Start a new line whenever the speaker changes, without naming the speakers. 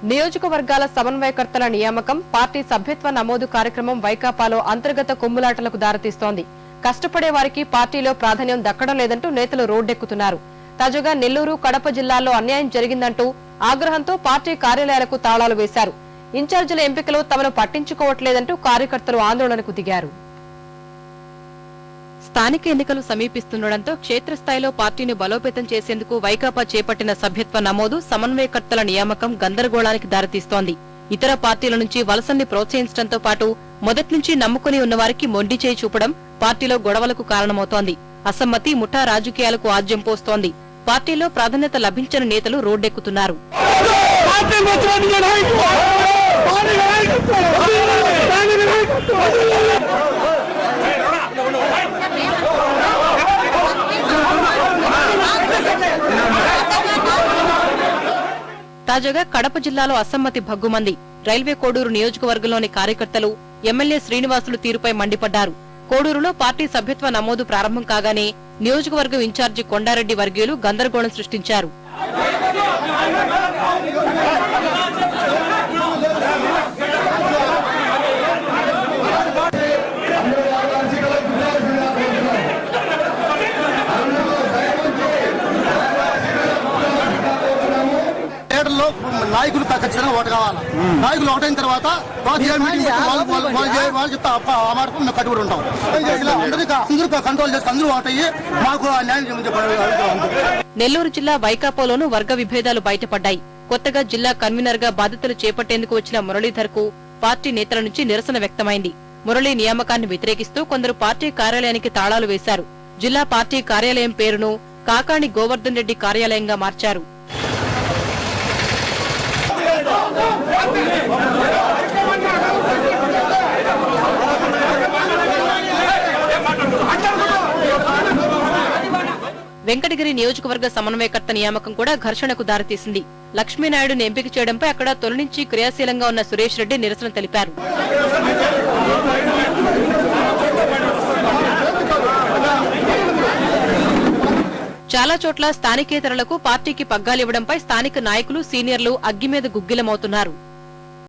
నియోజకవర్గాల సమన్వయకర్తల నియామకం, పార్టీ సభ్యత్వ నమోదు కార్యక్రమం వైకాపాలో అంతర్గత కుమ్ములాటలకు దారితీస్తోంది. కష్టపడే వారికి పార్టీలో ప్రాధాన్యం దక్కడం లేదంటూ నేతలు రోడ్డెక్కుతున్నారు. తాజాగా నెల్లూరు, కడప జిల్లాల్లో అన్యాయం జరిగిందంటూ ఆగ్రహంతో పార్టీ కార్యాలయాలకు తాళాలు వేశారు. ఇన్ఛార్జీల ఎంపికలో తమను పట్టించుకోవట్లేదంటూ కార్యకర్తలు ఆందోళనకు దిగారు. స్థానిక ఎన్నికలు సమీపిస్తుండటంతో క్షేత్రస్థాయిలో పార్టీని బలోపేతం చేసేందుకు వైకాపా చేపట్టిన సభ్యత్వ నమోదు, సమన్వయకర్తల నియామకం గందరగోళానికి దారితీస్తోంది. ఇతర పార్టీల నుంచి వలసల్ని ప్రోత్సహించడంతో పాటు మొదటి నుంచి నమ్ముకుని ఉన్నవారికి మొండి చేయి చూపడం పార్టీలో గొడవలకు కారణమవుతోంది. అసమ్మతి, ముఠా రాజకీయాలకు ఆజ్యం పోస్తోంది. పార్టీలో ప్రాధాన్యత లభించని నేతలు రోడ్డెక్కుతున్నారు. తాజాగా కడప జిల్లాలో అసమ్మతి భగ్గుమంది. రైల్వే కోడూరు నియోజకవర్గంలోని కార్యకర్తలు ఎమ్మెల్యే శ్రీనివాసులు తీరుపై మండిపడ్డారు. కోడూరులో పార్టీ సభ్యత్వ నమోదు ప్రారంభం కాగానే నియోజకవర్గం ఇన్ఛార్జి కొండారెడ్డి వర్గీయులు గందరగోళం సృష్టించారు.
నాయకులు ఖచ్చితంగా ఓటు కావాలి. నాయకులు ఓటైన తర్వాత చెప్తా ఆ మాట మేము కట్టుబడి ఉంటాం. అందరూ కంట్రోల్ చేసి అందరూ ఓటయ్యి మాకు న్యాయం.
నెల్లూరు జిల్లా వైకాపోలోనూ వర్గ విభేదాలు బయటపడ్డాయి. కొత్తగా జిల్లా కన్వీనర్ గా బాధ్యతలు చేపట్టేందుకు వచ్చిన మురళీధర్ కు పార్టీ నేతల నుంచి నిరసన వ్యక్తమైంది. మురళీ నియామకాన్ని వ్యతిరేకిస్తూ కొందరు పార్టీ కార్యాలయానికి తాళాలు వేశారు. జిల్లా పార్టీ కార్యాలయం పేరును కాకాణి గోవర్ధన్ రెడ్డి కార్యాలయంగా మార్చారు. వెంకటగిరి నియోజకవర్గ సమన్వయకర్త నియామకం కూడా ఘర్షణకు దారితీసింది. లక్ష్మీనాయుడుని ఎంపిక చేయడంపై అక్కడ తొలి నుంచి క్రియాశీలంగా ఉన్న సురేష్ రెడ్డి నిరసన తెలిపారు. చాలా చోట్ల స్థానికేతరులకు పార్టీకి పగ్గాలివ్వడంపై స్థానిక నాయకులు, సీనియర్లు అగ్గిమీద గుగ్గిలమవుతున్నారు.